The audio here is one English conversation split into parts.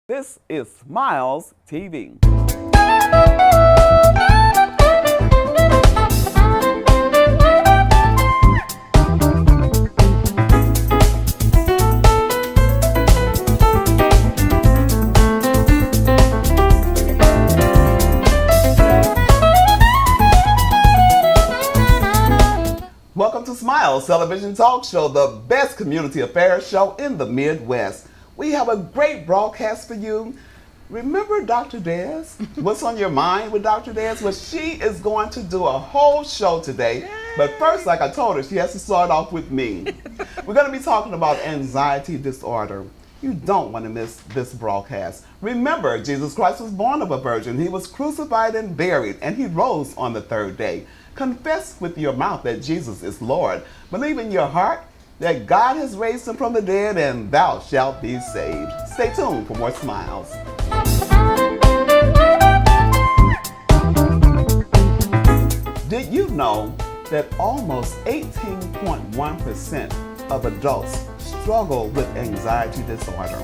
This is Smiles TV. Welcome to Smiles Television Talk Show, the best community affairs show in the Midwest. We have a great broadcast for you. Remember Dr. Dez? What's on your mind with Dr. Dez? Well, she is going to do a whole show today. Yay. But first, like I told her, she has to start off with me. We're going to be talking about anxiety disorder. You don't want to miss this broadcast. Remember, Jesus Christ was born of a virgin. He was crucified and buried, and he rose on the third day. Confess with your mouth that Jesus is Lord. Believe in your heart that God has raised him from the dead, and thou shalt be saved. Stay tuned for more Smiles. Did you know that almost 18.1% of adults struggle with anxiety disorder?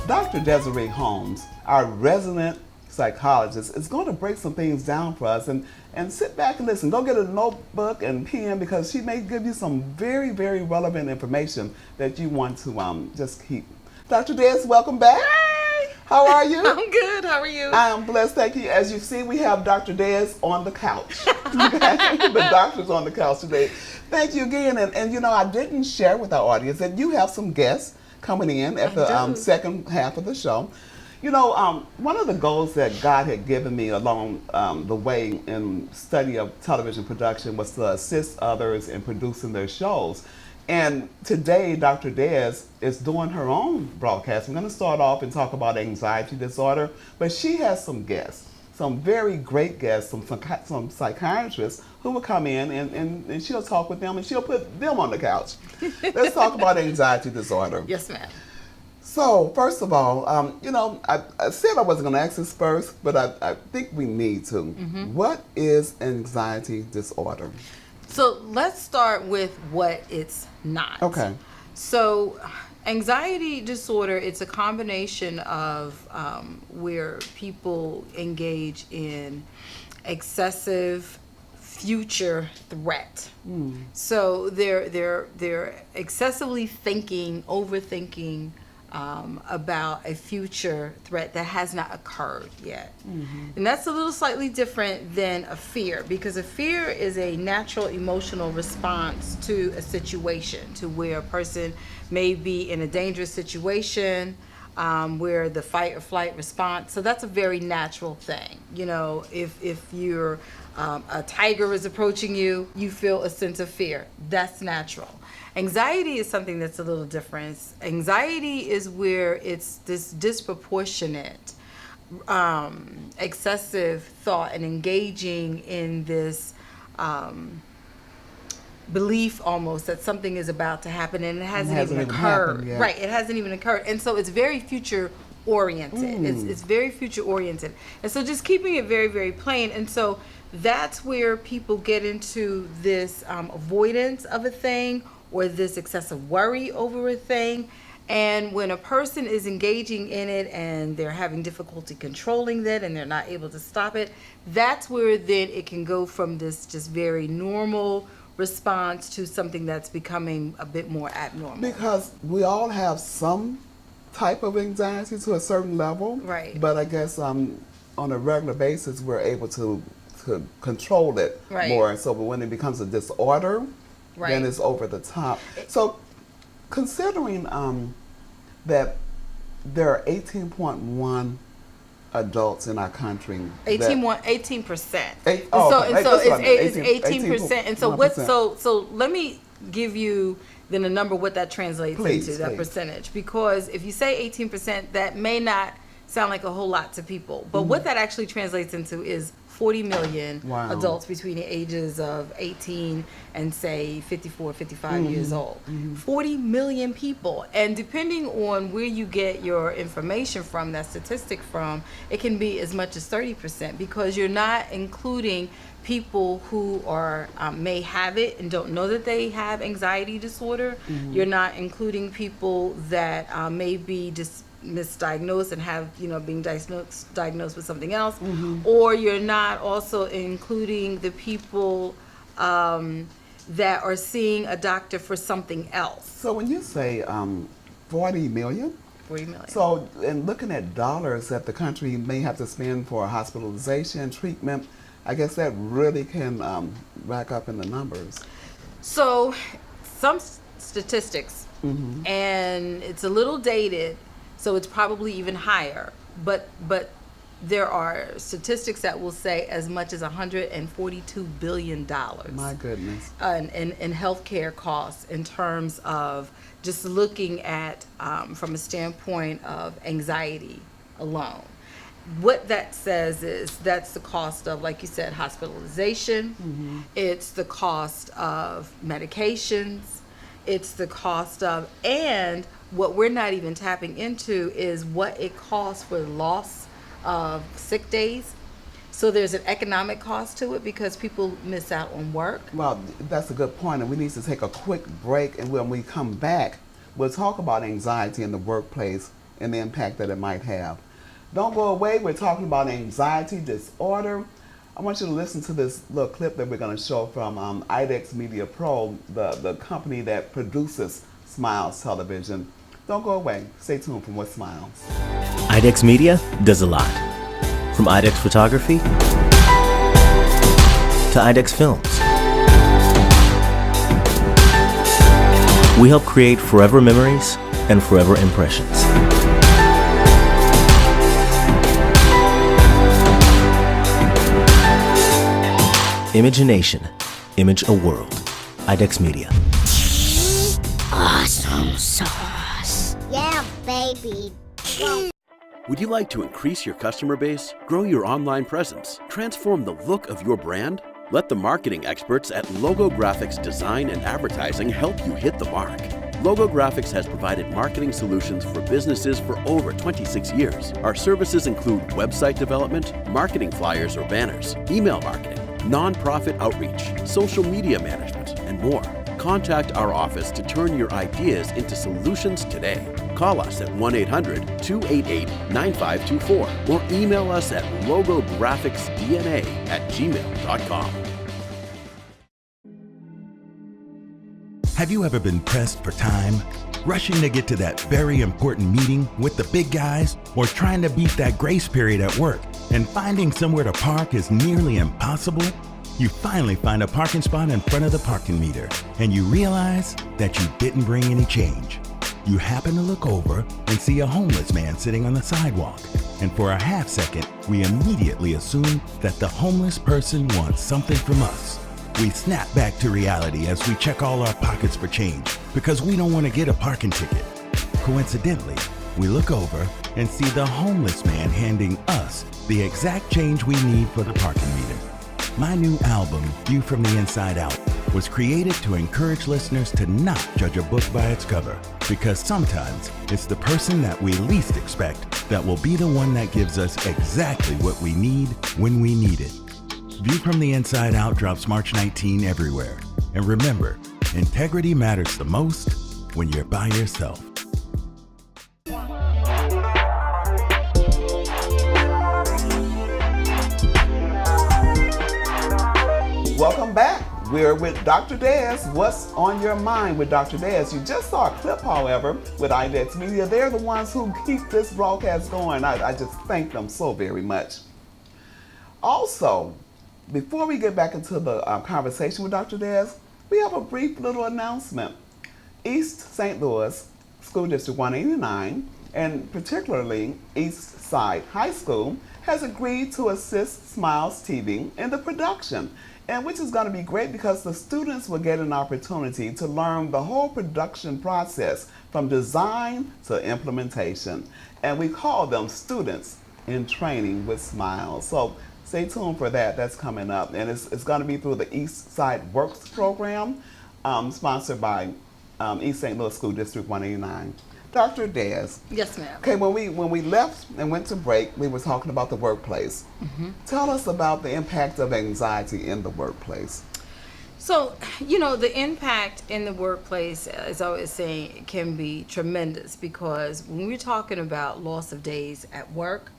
Dr. Desarie Holmes, our resident psychologist, is going to break some things down for us, and sit back and listen. Go get a notebook and pen, because she may give you some very, very relevant information that you want to just keep. Dr. Dez, welcome back. Hey! How are you? I'm good. How are you? I am blessed, thank you. As you see, we have Dr. Dez on the couch. The doctor's on the couch today. Thank you again. And you know, I didn't share with our audience that you have some guests coming in at the second half of the show. You know, one of the goals that God had given me along the way in study of television production was to assist others in producing their shows. And today, Dr. Dez is doing her own broadcast. We're going to start off and talk about anxiety disorder, but she has some guests, some very great guests, some psychiatrists who will come in and she'll talk with them, and she'll put them on the couch. Let's talk about anxiety disorder. Yes, ma'am. So, first of all, you know, I said I wasn't going to ask this first, but I think we need to. Mm-hmm. What is anxiety disorder? So, let's start with what it's not. Okay. So, anxiety disorder, it's a combination of where people engage in excessive future threat. Mm. So, they're excessively overthinking about a future threat that has not occurred yet. Mm-hmm. And that's a little slightly different than a fear, because a fear is a natural emotional response to a situation, to where a person may be in a dangerous situation, where the fight or flight response. So that's a very natural thing. You know, if you're a tiger is approaching you, you feel a sense of fear. That's natural. Anxiety is something that's a little different. Anxiety is where it's this disproportionate, excessive thought and engaging in this belief almost that something is about to happen, and it hasn't even occurred. Right, it hasn't even occurred. And so it's very future oriented. It's very future oriented. And so just keeping it very, very plain. And so that's where people get into this avoidance of a thing, or this excessive worry over a thing. And when a person is engaging in it and they're having difficulty controlling that and they're not able to stop it, that's where then it can go from this just very normal response to something that's becoming a bit more abnormal. Because we all have some type of anxiety to a certain level. Right. But I guess on a regular basis, we're able to control it more. So when it becomes a disorder, then it's over the top. So considering that there are 18.1 adults in our country. 18%. It's 18%. And so let me give you then a number what that translates into, that percentage. Because if you say 18%, that may not sound like a whole lot to people. But what that actually translates into is 40 million adults between the ages of 18 and say 54, 55 years old. 40 million people. And depending on where you get your information from, that statistic from, it can be as much as 30%, because you're not including people who are may have it and don't know that they have anxiety disorder. You're not including people that may be misdiagnosed and have, being diagnosed with something else, or you're not also including the people that are seeing a doctor for something else. So when you say 40 million, 40 million. so in looking at dollars that the country may have to spend for hospitalization, treatment, I guess that really can rack up in the numbers. So some statistics, and it's a little dated, so it's probably even higher, but there are statistics that will say as much as $142 billion. My goodness. In healthcare costs, in terms of just looking at from a standpoint of anxiety alone. What that says is that's the cost of, like you said, hospitalization. It's the cost of medications. It's the cost of, and what we're not even tapping into is what it costs for loss of sick days. So there's an economic cost to it because people miss out on work. Well, that's a good point, and we need to take a quick break, and when we come back, we'll talk about anxiety in the workplace and the impact that it might have. Don't go away. We're talking about anxiety disorder. I want you to listen to this little clip that we're going to show from IDEX Media Pro, the company that produces Smiles Television. Don't go away. Stay tuned for more Smiles. IDEX Media does a lot. From IDEX Photography to IDEX Films. We help create forever memories and forever impressions. Imagination, image a world. IDEX Media. Awesome sauce. Yeah, baby. Would you like to increase your customer base, grow your online presence, transform the look of your brand? Let the marketing experts at Logo Graphics Design and Advertising help you hit the mark. Logo Graphics has provided marketing solutions for businesses for over 26 years. Our services include website development, marketing flyers or banners, email marketing, nonprofit outreach, social media management, and more. Contact our office to turn your ideas into solutions today. Call us at 1-800-288-9524 or email us at logographicsdna@gmail.com. Have you ever been pressed for time? Rushing to get to that very important meeting with the big guys, or trying to beat that grace period at work and finding somewhere to park is nearly impossible? You finally find a parking spot in front of the parking meter and you realize that you didn't bring any change. You happen to look over and see a homeless man sitting on the sidewalk, and for a half second, we immediately assume that the homeless person wants something from us. We snap back to reality as we check all our pockets for change because we don't want to get a parking ticket. Coincidentally, we look over and see the homeless man handing us the exact change we need for the parking meter. My new album, View from the Inside Out, was created to encourage listeners to not judge a book by its cover, because sometimes it's the person that we least expect that will be the one that gives us exactly what we need when we need it. View from the Inside Out drops March 19 everywhere. And remember, integrity matters the most when you're by yourself. Welcome back. We're with Dr. Dez. What's on your mind with Dr. Dez? You just saw a clip, however, with IDEX Media. They're the ones who keep this broadcast going. I just thank them so very much. Also, before we get back into the conversation with Dr. Dez, we have a brief little announcement. East St. Louis School District 189, and particularly East Side High School, has agreed to assist SmilesTV in the production, and which is going to be great because the students will get an opportunity to learn the whole production process from design to implementation. And we call them students in training with Smiles. So stay tuned for that. That's coming up. And it's going to be through the East Side Works program, sponsored by East St. Louis School District 189. Dr. Dez. Yes, ma'am. Okay, when we left and went to break, we were talking about the workplace. Tell us about the impact of anxiety in the workplace. So, you know, the impact in the workplace, as I was saying, can be tremendous, because when we're talking about loss of days at work,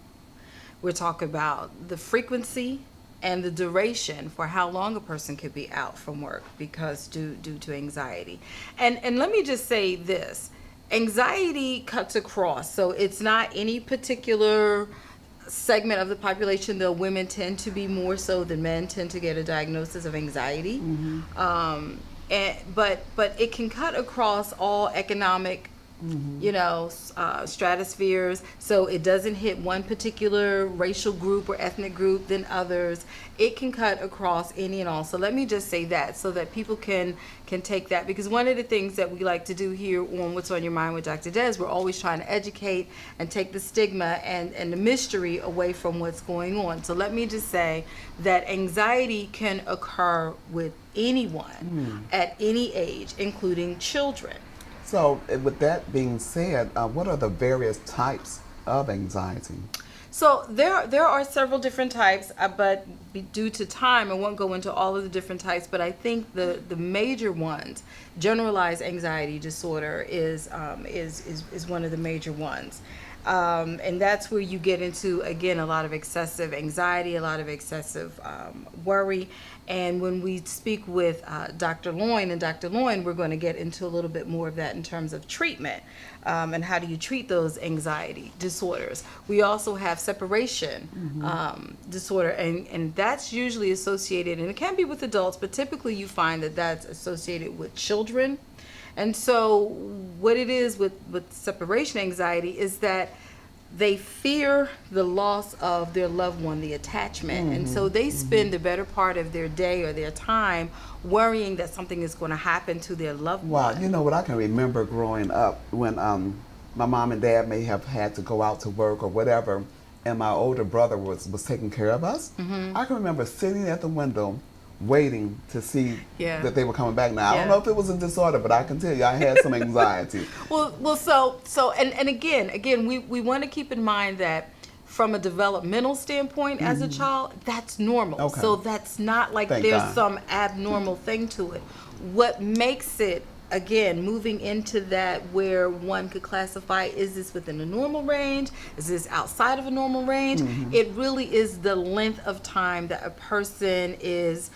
we're talking about the frequency and the duration for how long a person could be out from work because due to anxiety. And let me just say this. Anxiety cuts across. So it's not any particular segment of the population, though women tend to be more so than men tend to get a diagnosis of anxiety. But it can cut across all economic stratospheres. So it doesn't hit one particular racial group or ethnic group than others. It can cut across any and all. So let me just say that so that people can take that, because one of the things that we like to do here on What's on Your Mind with Dr. Dez, we're always trying to educate and take the stigma and the mystery away from what's going on. So let me just say that anxiety can occur with anyone at any age, including children. So with that being said, what are the various types of anxiety? So there are several different types, but due to time, I won't go into all of the different types. But I think the major ones, generalized anxiety disorder is one of the major ones. And that's where you get into, again, a lot of excessive anxiety, a lot of excessive worry. And when we speak with Dr. Loin and Dr. Loin, we're going to get into a little bit more of that in terms of treatment and how do you treat those anxiety disorders. We also have separation disorder, and that's usually associated, and it can be with adults, but typically you find that that's associated with children. And so what it is with separation anxiety is that they fear the loss of their loved one, the attachment. And so they spend the better part of their day or their time worrying that something is going to happen to their loved one. Wow, you know what, I can remember growing up when my mom and dad may have had to go out to work or whatever, and my older brother was taking care of us. I can remember sitting at the window waiting to see that they were coming back. Now, I don't know if it was a disorder, but I can tell you I had some anxiety. So again, we want to keep in mind that from a developmental standpoint as a child, that's normal. Okay. So that's not like Thank there's God. some abnormal thing to it. What makes it, again, moving into that where one could classify, is this within the normal range? Is this outside of a normal range? It really is the length of time that a person is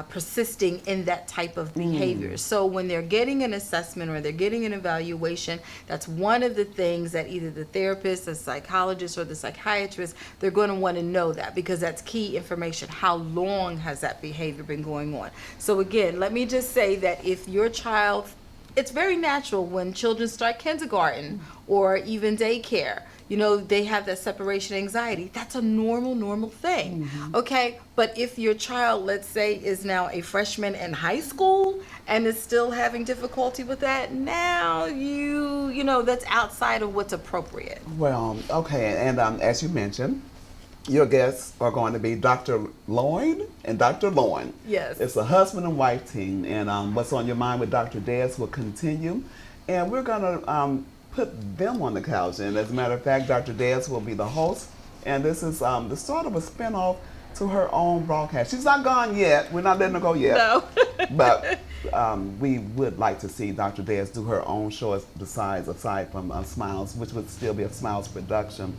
persisting in that type of behavior. So when they're getting an assessment or they're getting an evaluation, that's one of the things that either the therapist, the psychologist, or the psychiatrist, they're going to want to know that, because that's key information. How long has that behavior been going on? So again, let me just say that if your child, it's very natural when children start kindergarten or even daycare, you know, they have that separation anxiety. That's a normal thing, okay? But if your child, let's say, is now a freshman in high school and is still having difficulty with that, now you know, that's outside of what's appropriate. Well, okay, and as you mentioned, your guests are going to be Dr. Loin and Dr. Loin. Yes. It's a husband and wife team, and What's on Your Mind with Dr. Dez will continue, and we're going to put them on the couch. And as a matter of fact, Dr. Dez will be the host, and this is the start of a spinoff to her own broadcast. She's not gone yet. We're not letting her go yet. No. But we would like to see Dr. Dez do her own show aside from Smiles, which would still be a Smiles production.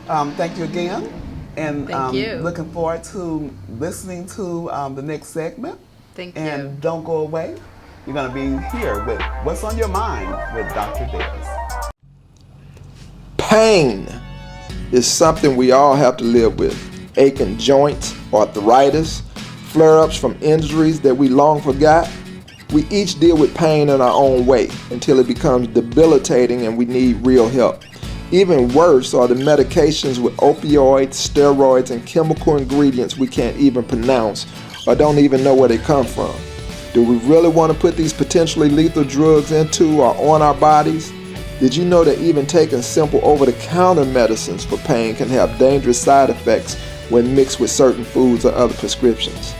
Thank you again. And Thank you. Looking forward to listening to the next segment. Thank you. And don't go away. You're going to be here with What's on Your Mind with Dr. Dez. Pain is something we all have to live with. Aching joints, arthritis, flare-ups from injuries that we long forgot. We each deal with pain in our own way until it becomes debilitating and we need real help. Even worse are the medications with opioids, steroids, and chemical ingredients we can't even pronounce or don't even know where they come from. Do we really want to put these potentially lethal drugs into or on our bodies? Did you know that even taking simple over-the-counter medicines for pain can have dangerous side effects when mixed with certain foods or other prescriptions?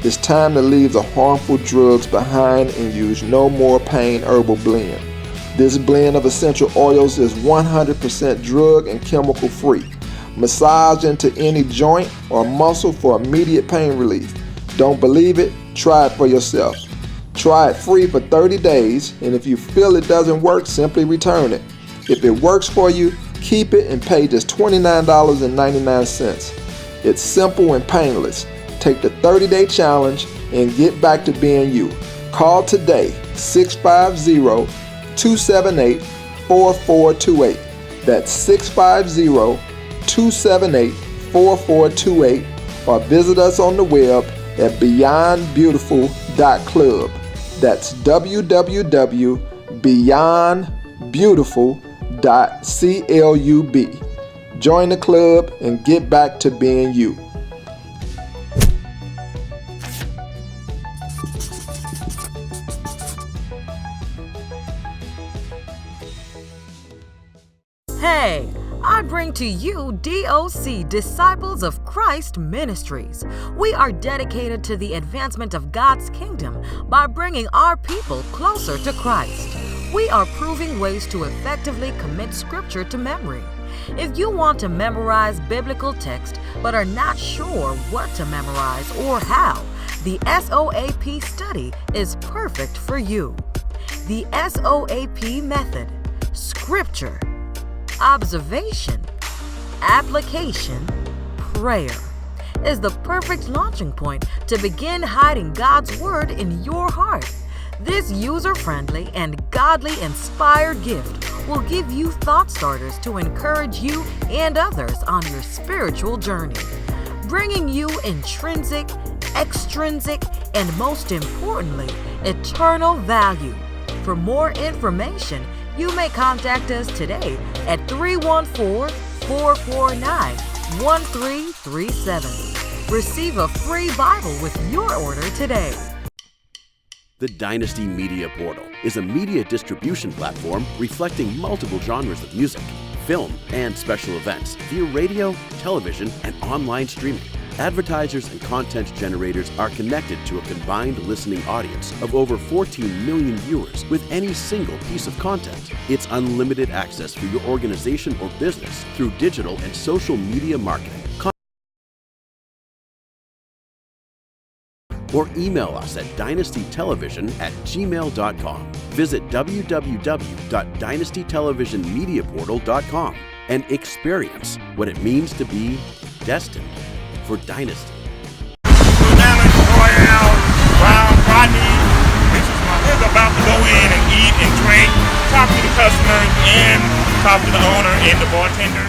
It's time to leave the harmful drugs behind and use No More Pain Herbal Blend. This blend of essential oils is 100% drug and chemical free. Massage into any joint or muscle for immediate pain relief. Don't believe it? Try it for yourself. Try it free for 30 days, and if you feel it doesn't work, simply return it. If it works for you, keep it and pay just $29.99. It's simple and painless. Take the 30-day challenge and get back to being you. Call today, 650-278-4428. That's 650-278-4428, or visit us on the web at beyondbeautiful.club. That's www.beyondbeautiful.club. Join the club and get back to being you. Hey, I bring to you DOC, Disciples of Christ Ministries. We are dedicated to the advancement of God's kingdom by bringing our people closer to Christ. We are proving ways to effectively commit scripture to memory. If you want to memorize biblical text but are not sure what to memorize or how, the SOAP study is perfect for you. The SOAP method: scripture, observation, application, prayer, is the perfect launching point to begin hiding God's Word in your heart. This user-friendly and godly-inspired gift will give you thought starters to encourage you and others on your spiritual journey, bringing you intrinsic, extrinsic, and most importantly, eternal value. For more information, you may contact us today at 314-449-1337. Receive a free Bible with your order today. The Dynasty Media Portal is a media distribution platform reflecting multiple genres of music, film, and special events via radio, television, and online streaming. Advertisers and content generators are connected to a combined listening audience of over 14 million viewers with any single piece of content. It's unlimited access for your organization or business through digital and social media marketing. Or email us at dynastytelevision@gmail.com. Visit www.dynastytelevisionmediaportal.com and experience what it means to be destined for Dynasty. Royale, Brown, Rodney, is about to go in and eat and drink, talk to the customers and talk to the owner and the bartender.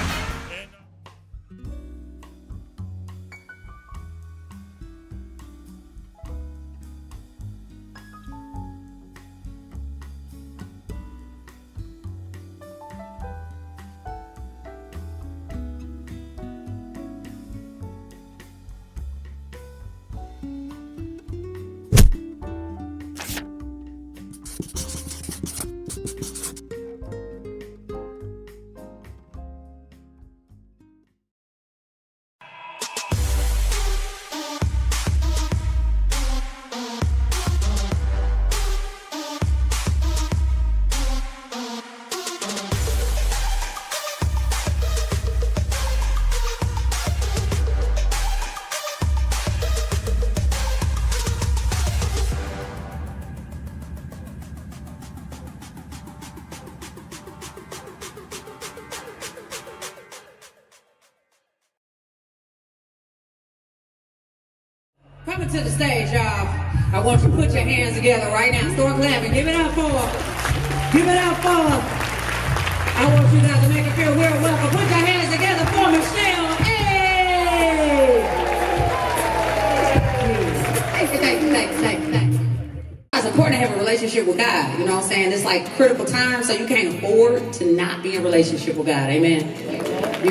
Coming to the stage, y'all. I want you to put your hands together right now. Start clapping. Give it up for them. Give it up for them. I want you guys to make her feel real welcome. Put your hands together for Michelle. Hey! Thank you. It's important to have a relationship with God. You know what I'm saying? It's like critical time, so you can't afford to not be in a relationship with God. Amen. I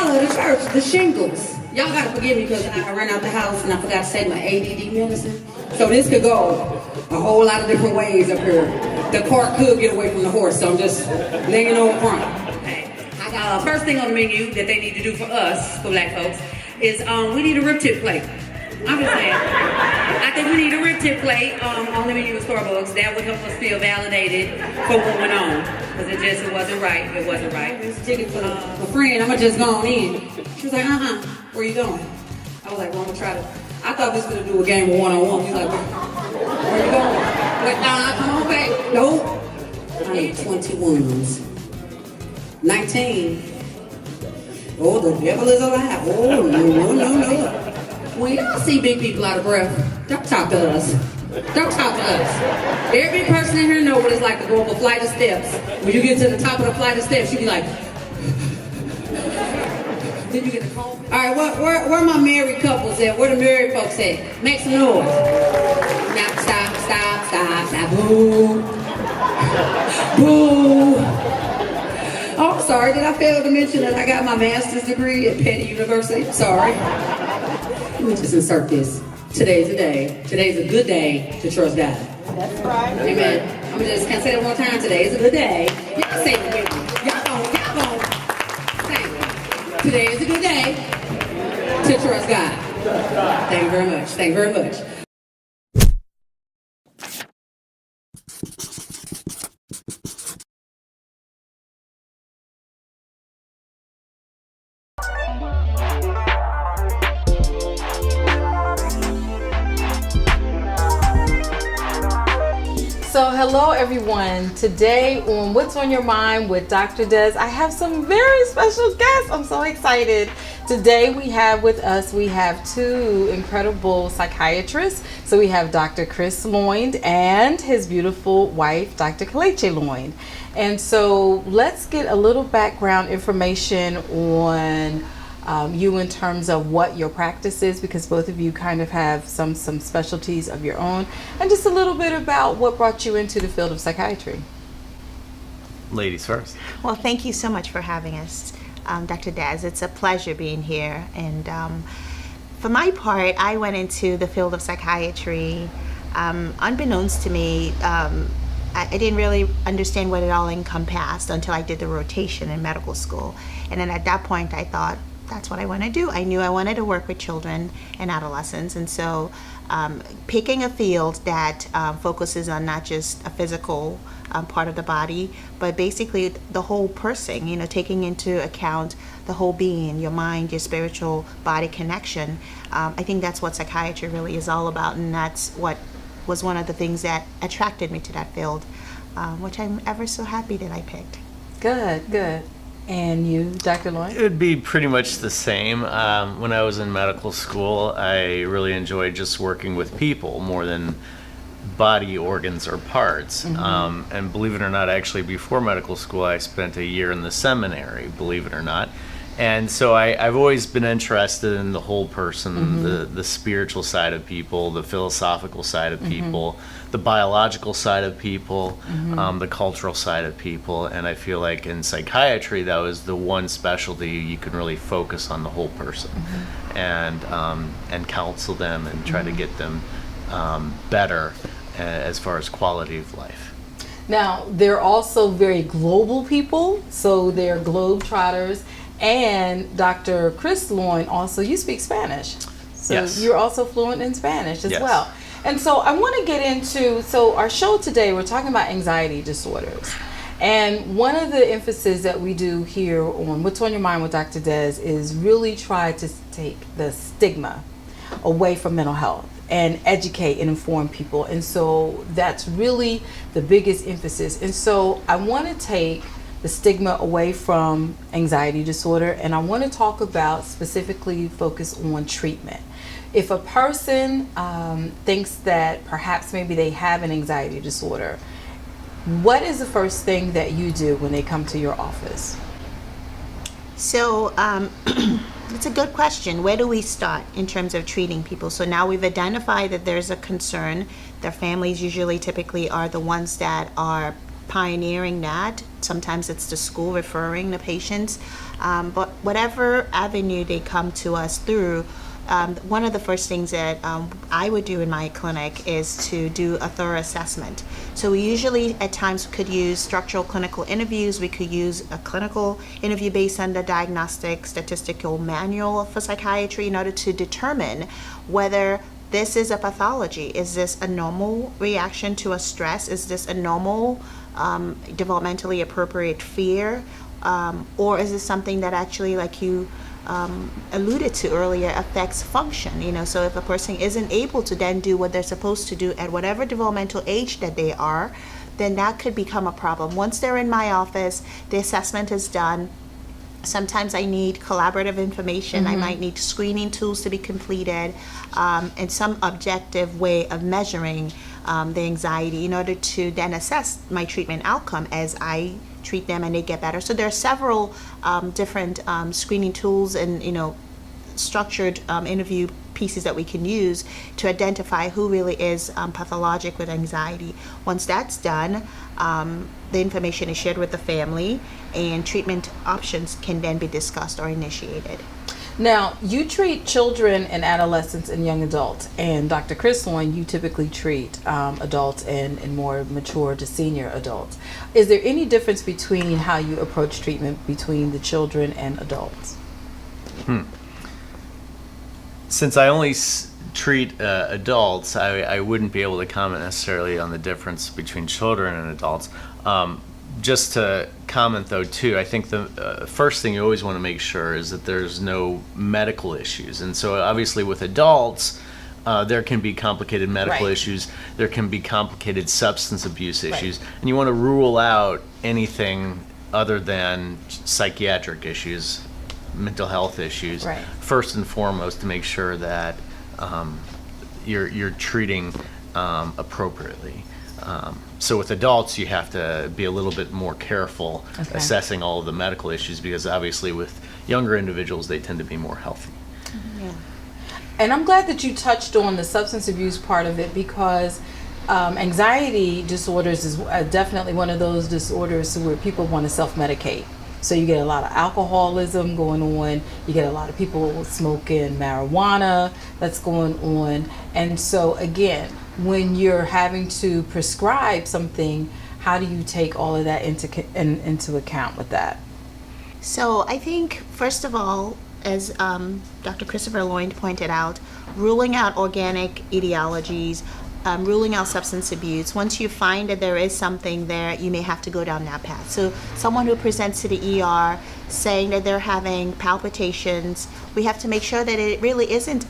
love the church, the shingles. Y'all gotta forgive me because I ran out the house and I forgot to take my ADD medicine. So this could go a whole lot of different ways up here. The cart could get away from the horse, so I'm just letting you know up front. I got first thing on the menu that they need to do for us, for black folks, is we need a rib tip plate. I'm just saying. I think we need a rib tip plate on the menu at Starbucks. That would help us feel validated for what went on. Because it wasn't right. It wasn't right. There's a ticket for a friend. I'm going to just go on in. She was like, where you going? I was like, well, I'm going to try to. I I thought we was gonna do a game of one-on-one. He's like, where you going? Like, nah, come on back. Nope. I need 21s. 19. Oh, the devil is alive. Oh, no. When y'all see big people out of breath, don't talk to us. Don't talk to us. Every person in here knows what it's like to go up a flight of steps. When you get to the top of the flight of steps, you be like, then you get the call. All right, where my married couples at? Where the married folks at? Make some noise. Now stop. Boo. Boo. Oh, I'm sorry. Did I fail to mention that I got my master's degree at Petty University? Sorry. Let me just insert this. Today's the day. Today's a good day to trust God. That's right. Amen. Can I say that one time? Today is a good day. Y'all say it with me. Y'all go. Say it. Today is a good day to trust God. Thank you very much. Thank you very much. So hello everyone. Today on What's on Your Mind with Dr. Dez, I have some very special guests. I'm so excited. Today we have two incredible psychiatrists. So we have Dr. Chris Loynd and his beautiful wife, Dr. Kelechi Loynd. And so let's get a little background information on you in terms of what your practice is, because both of you kind of have some specialties of your own, and just a little bit about what brought you into the field of psychiatry. Ladies first. Well, thank you so much for having us, Dr. Dez. It's a pleasure being here. And for my part, I went into the field of psychiatry unbeknownst to me. I didn't really understand what it all encompassed until I did the rotation in medical school. And then at that point, I thought, that's what I want to do. I knew I wanted to work with children and adolescents, and so picking a field that focuses on not just a physical part of the body, but basically the whole person, taking into account the whole being, your mind, your spiritual body connection. I think that's what psychiatry really is all about, and that's what was one of the things that attracted me to that field, which I'm ever so happy that I picked. Good. And you, Dr. Loynd? It would be pretty much the same. When I was in medical school, I really enjoyed just working with people more than body organs or parts. Mm-hmm. And believe it or not, actually before medical school, I spent a year in the seminary, believe it or not. And so I've always been interested in the whole person, Mm-hmm. the spiritual side of people, the philosophical side of Mm-hmm. people, the biological side of people, Mm-hmm. the cultural side of people. And I feel like in psychiatry, that was the one specialty you can really focus on the whole person, and counsel them and try to get them better as far as quality of life. Now, they're also very global people, so they're globetrotters. And Dr. Chris Loynd, also, you speak Spanish. So Yes. You're also fluent in Spanish as Yes. well. And so I want to get into, our show today, we're talking about anxiety disorders. And one of the emphasis that we do here on What's on Your Mind with Dr. Dez is really try to take the stigma away from mental health and educate and inform people. And so that's really the biggest emphasis. And so I want to take the stigma away from anxiety disorder, and I want to talk about specifically focus on treatment. If a person thinks that perhaps maybe they have an anxiety disorder, what is the first thing that you do when they come to your office? So it's a good question. Where do we start in terms of treating people? So now we've identified that there's a concern. Their families usually typically are the ones that are pioneering that. Sometimes it's the school referring the patients. But whatever avenue they come to us through, one of the first things that I would do in my clinic is to do a thorough assessment. So we usually at times could use structural clinical interviews. We could use a clinical interview based on the diagnostic statistical manual for psychiatry in order to determine whether this is a pathology. Is this a normal reaction to a stress? Is this a normal developmentally appropriate fear? Or is this something that actually, like you alluded to earlier, affects function. So if a person isn't able to then do what they're supposed to do at whatever developmental age that they are, then that could become a problem. Once they're in my office, the assessment is done. Sometimes I need collaborative information. I might need screening tools to be completed, and some objective way of measuring the anxiety in order to then assess my treatment outcome as I treat them and they get better. So there are several different screening tools and structured interview pieces that we can use to identify who really is pathologic with anxiety. Once that's done, the information is shared with the family, and treatment options can then be discussed or initiated. Now, you treat children and adolescents and young adults, and Dr. Chrisloin, you typically treat adults and more mature to senior adults. Is there any difference between how you approach treatment between the children and adults? Since I only treat adults, I wouldn't be able to comment necessarily on the difference between children and adults. Just to comment though too, I think the first thing you always want to make sure is that there's no medical issues. And so obviously with adults, there can be complicated medical issues, there can be complicated substance abuse issues, and you want to rule out anything other than psychiatric issues, mental health issues, first and foremost, to make sure that you're treating appropriately. So with adults, you have to be a little bit more careful assessing all of the medical issues, because obviously with younger individuals, they tend to be more healthy. And I'm glad that you touched on the substance abuse part of it, because anxiety disorders is definitely one of those disorders where people want to self-medicate. So you get a lot of alcoholism going on, you get a lot of people smoking marijuana that's going on. And so again, when you're having to prescribe something, how do you take all of that into account with that? So I think, first of all, as Dr. Christopher Lloyd pointed out, ruling out organic ideologies, ruling out substance abuse. Once you find that there is something there, you may have to go down that path. So someone who presents to the ER saying that they're having palpitations, we have to make sure that it really isn't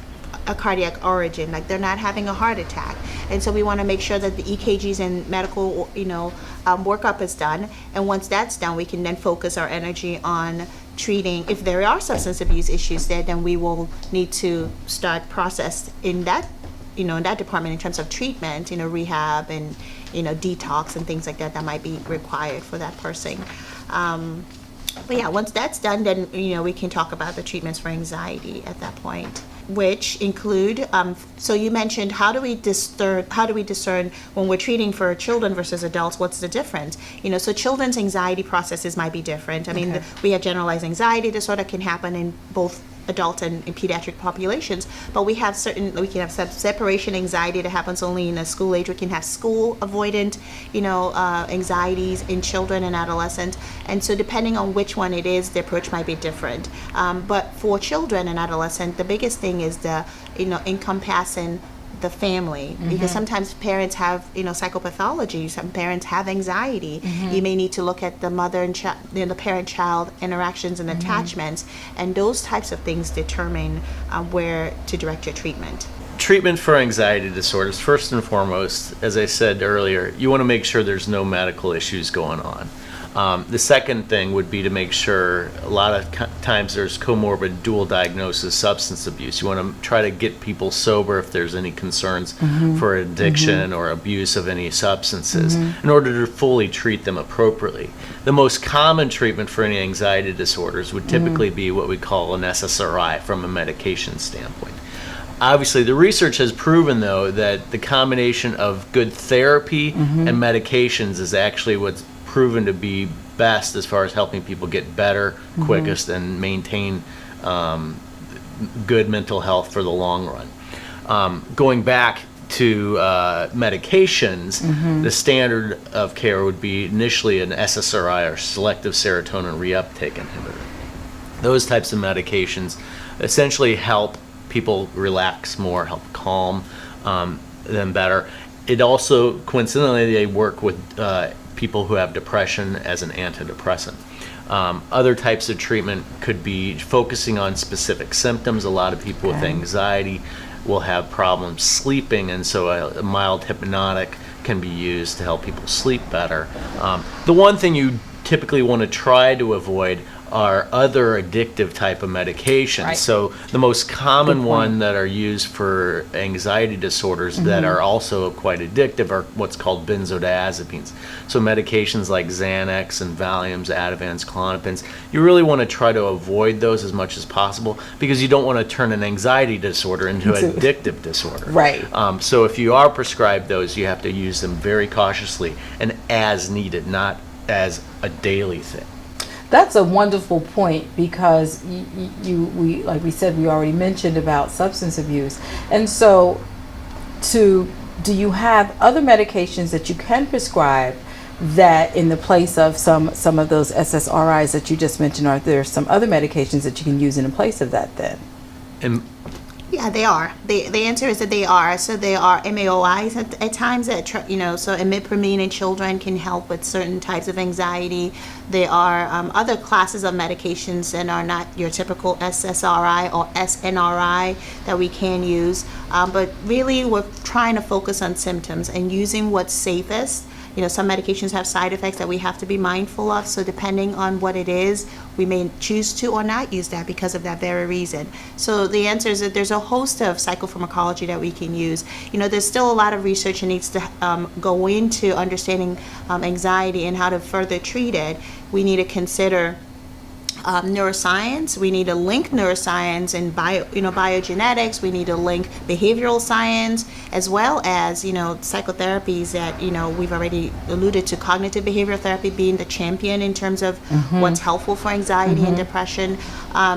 a cardiac origin, like they're not having a heart attack. And so we want to make sure that the EKGs and medical workup is done. And once that's done, we can then focus our energy on treating. If there are substance abuse issues there, then we will need to start process in that in that department in terms of treatment, rehab and detox and things like that might be required for that person. But yeah, once that's done, then we can talk about the treatments for anxiety at that point, which include so you mentioned how do we discern when we're treating for children versus adults, what's the difference? So children's anxiety processes might be different. I mean, we have generalized anxiety disorder can happen in both adult and in pediatric populations, but we can have separation anxiety that happens only in a school age. We can have school avoidant anxieties in children and adolescents, and so depending on which one it is, the approach might be different. But for children and adolescents, the biggest thing is the encompassing the family, because sometimes parents have psychopathology, some parents have anxiety. You may need to look at the mother and the parent-child interactions and attachments, and those types of things determine where to direct your treatment. Treatment for anxiety disorders, first and foremost, as I said earlier, you want to make sure there's no medical issues going on. The second thing would be to make sure, a lot of times there's comorbid dual diagnosis substance abuse. You want to try to get people sober if there's any concerns for addiction or abuse of any substances in order to fully treat them appropriately. The most common treatment for any anxiety disorders would typically be what we call an SSRI from a medication standpoint. Obviously, the research has proven, though, that the combination of good therapy and medications is actually what's proven to be best as far as helping people get better quickest and maintain good mental health for the long run. Going back to medications, the standard of care would be initially an SSRI, or selective serotonin reuptake inhibitor. Those types of medications essentially help people relax more, help calm them better. It also, coincidentally, they work with people who have depression as an antidepressant. Other types of treatment could be focusing on specific symptoms. A lot of people with anxiety will have problems sleeping, and so a mild hypnotic can be used to help people sleep better. The one thing you typically want to try to avoid are other addictive type of medications. Right. So the most common one that are used for anxiety disorders that are also quite addictive are what's called benzodiazepines. So medications like Xanax and Valiums, Ativans, Klonopins, you really want to try to avoid those as much as possible because you don't want to turn an anxiety disorder into an addictive disorder. Right. So if you are prescribed those, you have to use them very cautiously and as needed, not as a daily thing. That's a wonderful point because we like we said, we already mentioned about substance abuse. And so do you have other medications that you can prescribe that in the place of some of those SSRIs that you just mentioned? Are there some other medications that you can use in place of that then? Yeah, they are. The answer is that they are. So they are MAOIs at times that, so imipramine in children can help with certain types of anxiety. There are other classes of medications that are not your typical SSRI or SNRI that we can use. But really, we're trying to focus on symptoms and using what's safest. Some medications have side effects that we have to be mindful of. So depending on what it is, we may choose to or not use that because of that very reason. So the answer is that there's a host of psychopharmacology that we can use. There's still a lot of research that needs to go into understanding anxiety and how to further treat it. We need to consider neuroscience. We need to link neuroscience and biogenetics. We need to link behavioral science as well as psychotherapies that we've already alluded to. Cognitive behavioral therapy being the champion in terms of what's helpful for anxiety and depression.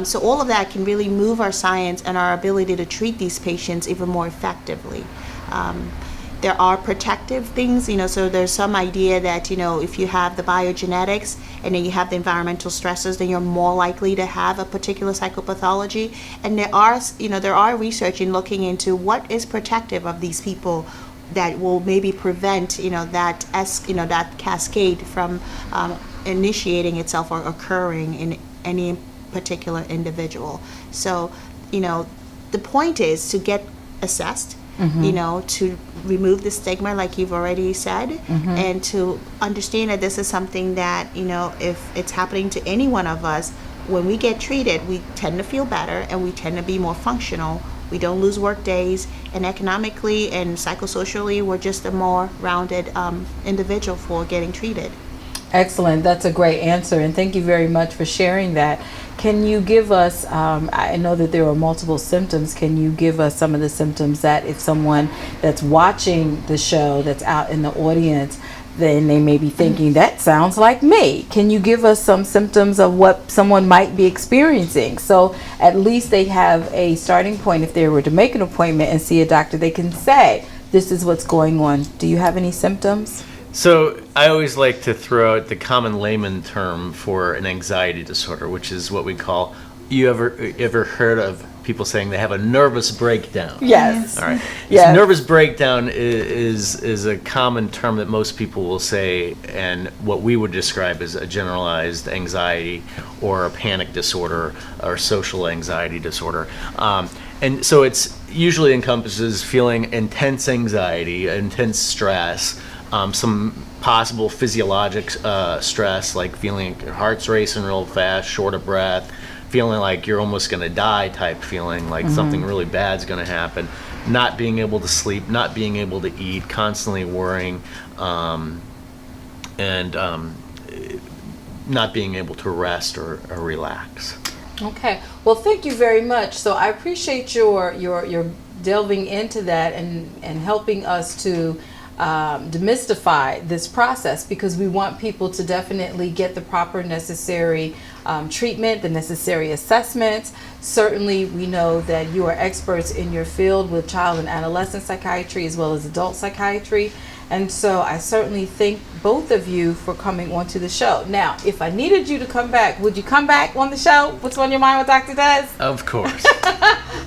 So all of that can really move our science and our ability to treat these patients even more effectively. There are protective things, so there's some idea that, if you have the biogenetics and then you have the environmental stresses, then you're more likely to have a particular psychopathology. And there are research in looking into what is protective of these people that will maybe prevent, that cascade from initiating itself or occurring in any particular individual. So, the point is to get assessed, to remove the stigma like you've already said, and to understand that this is something that, if it's happening to any one of us, when we get treated, we tend to feel better and we tend to be more functional. We don't lose work days, and economically and psychosocially, we're just a more rounded individual for getting treated. Excellent. That's a great answer, and thank you very much for sharing that. Can you give us, I know that there are multiple symptoms, can you give us some of the symptoms that if someone that's watching the show, that's out in the audience, then they may be thinking, that sounds like me. Can you give us some symptoms of what someone might be experiencing? So at least they have a starting point. If they were to make an appointment and see a doctor, they can say, this is what's going on. Do you have any symptoms? So I always like to throw out the common layman term for an anxiety disorder, which is what we call, you ever heard of people saying they have a nervous breakdown? Yes. All right. Yes. Nervous breakdown is a common term that most people will say, and what we would describe as a generalized anxiety or a panic disorder or social anxiety disorder. And so it's usually encompasses feeling intense anxiety, intense stress, some possible physiologic stress, like feeling your heart's racing real fast, short of breath, feeling like you're almost going to die type feeling, like something really bad's going to happen, not being able to sleep, not being able to eat, constantly worrying, and not being able to rest or relax. Okay. Well, thank you very much. So I appreciate your delving into that and helping us to demystify this process, because we want people to definitely get the proper necessary treatment, the necessary assessments. Certainly we know that you are experts in your field with child and adolescent psychiatry as well as adult psychiatry, and so I certainly thank both of you for coming onto the show. Now, if I needed you to come back, would you come back on the show? What's on your mind with Dr. Dez? Of course.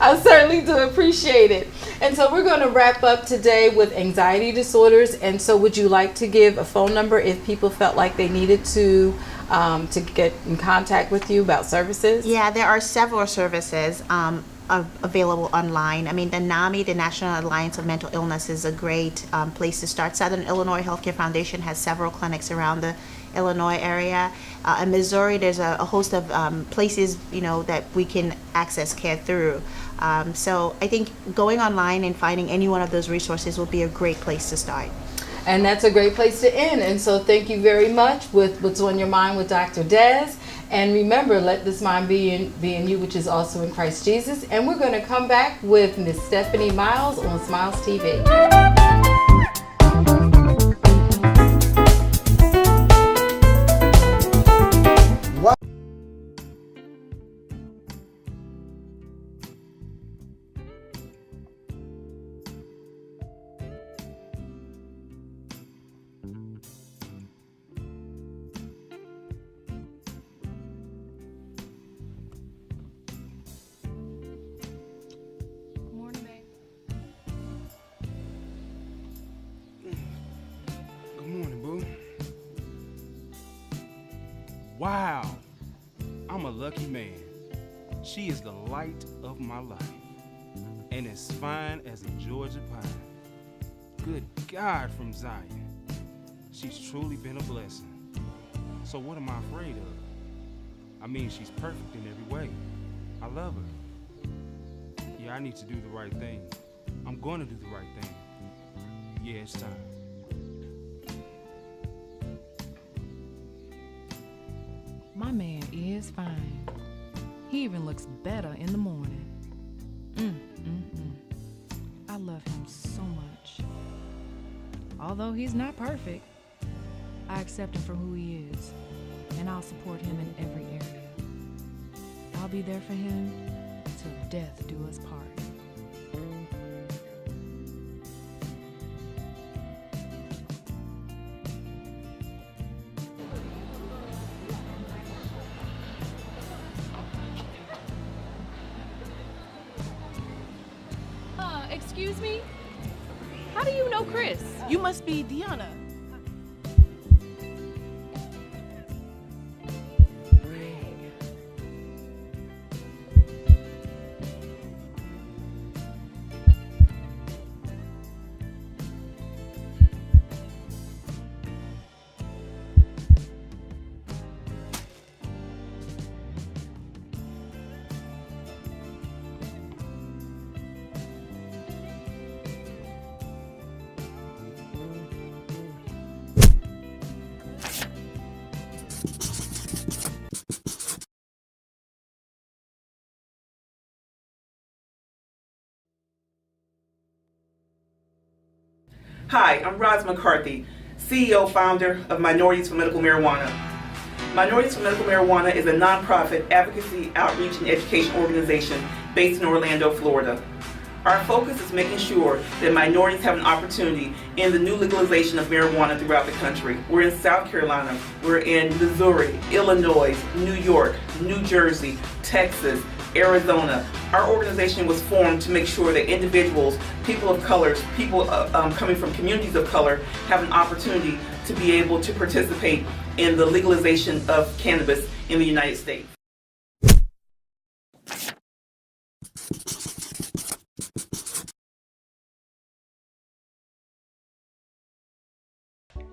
I certainly do appreciate it. And so we're going to wrap up today with anxiety disorders. And so would you like to give a phone number if people felt like they needed to to get in contact with you about services? Yeah, there are several services available online. I mean, the NAMI, the National Alliance of Mental Illness, is a great place to start. Southern Illinois Healthcare Foundation has several clinics around the Illinois area. In Missouri, there's a host of places, that we can access care through. So I think going online and finding any one of those resources will be a great place to start. And that's a great place to end. And so thank you very much with What's on Your Mind with Dr. Dez. And remember, let this mind be in you, which is also in Christ Jesus. And we're going to come back with Miss Stephanie Miles on SmilesTV. Wow, I'm a lucky man. She is the light of my life, and as fine as a Georgia pine. Good God, from Zion. She's truly been a blessing. So what am I afraid of? I mean, she's perfect in every way. I love her. Yeah, I need to do the right thing. I'm going to do the right thing. Yeah, it's time. My man is fine. He even looks better in the morning. I love him so much. Although he's not perfect, I accept him for who he is, and I'll support him in every area. I'll be there for him till death do us part. Excuse me? How do you know Chris? You must be Deanna. Hi, I'm Roz McCarthy, CEO founder of Minorities for Medical Marijuana. Minorities for Medical Marijuana is a nonprofit advocacy, outreach, and education organization based in Orlando, Florida. Our focus is making sure that minorities have an opportunity in the new legalization of marijuana throughout the country. We're in South Carolina, we're in Missouri, Illinois, New York, New Jersey, Texas, Arizona. Our organization was formed to make sure that individuals, people of color, people coming from communities of color have an opportunity to be able to participate in the legalization of cannabis in the United States.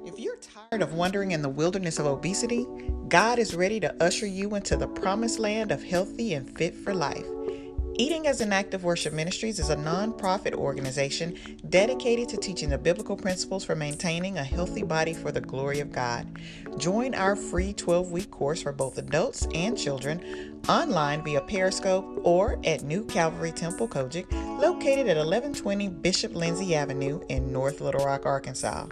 If you're tired of wandering in the wilderness of obesity, God is ready to usher you into the promised land of healthy and fit for life. Eating as an Act of Worship Ministries is a non-profit organization dedicated to teaching the biblical principles for maintaining a healthy body for the glory of God. Join our free 12-week course for both adults and children online via Periscope or at New Calvary Temple Kojic, located at 1120 Bishop Lindsay Avenue in North Little Rock, Arkansas.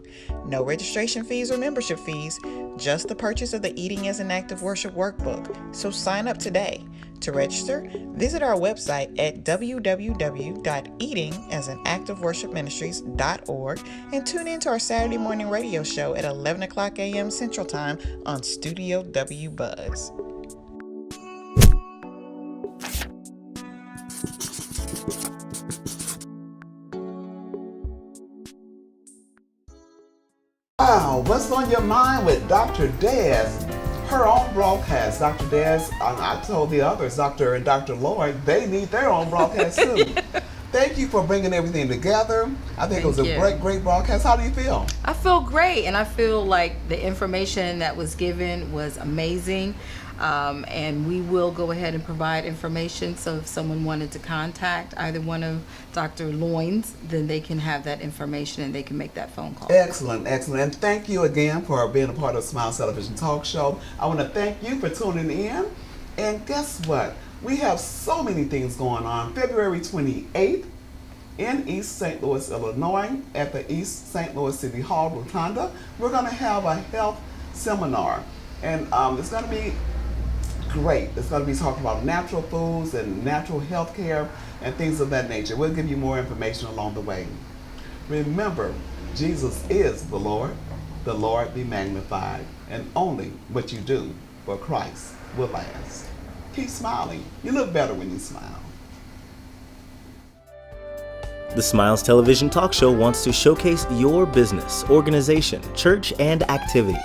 No registration fees or membership fees, just the purchase of the Eating as an Act of Worship workbook. So sign up today. To register, visit our website at www.eatingasanactofworshipministries.org and tune in to our Saturday morning radio show at 11 o'clock a.m. Central Time on Studio W Buzz. Wow, what's on your mind with Dr. Dez? her own broadcast. Dr. Dez, I told the others, Dr. and Dr. Lloyd, they need their own broadcast too. Thank you for bringing everything together. I think it was a great broadcast. How do you feel? I feel great, and I feel like the information that was given was amazing. And we will go ahead and provide information, so if someone wanted to contact either one of Dr. Lloyd's, then they can have that information and they can make that phone call. Excellent, excellent. And thank you again for being a part of Smiles Television Talk Show. I want to thank you for tuning in. And guess what? We have so many things going on. February 28th in East St. Louis, Illinois, at the East St. Louis City Hall Rotunda, we're going to have a health seminar. And it's going to be great. It's going to be talking about natural foods and natural health care and things of that nature. We'll give you more information along the way. Remember, Jesus is the Lord be magnified, and only what you do for Christ will last. Keep smiling. You look better when you smile. The Smiles Television Talk Show wants to showcase your business, organization, church, and activities.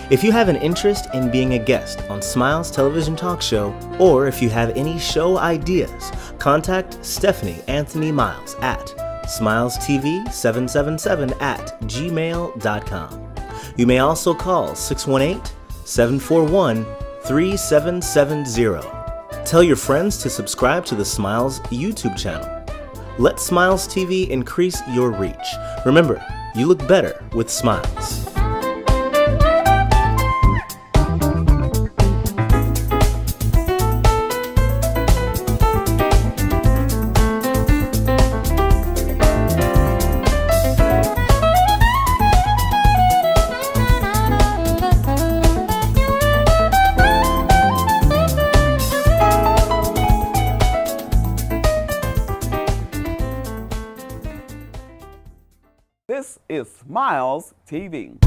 If you have an interest in being a guest on Smiles Television Talk Show, or if you have any show ideas, contact Stephanie Anthony Miles at smilestv777@gmail.com. You may also call 618-741-3770. Tell your friends to subscribe to the Smiles YouTube channel. Let Smiles TV increase your reach. Remember, you look better with smiles. This is Smiles TV.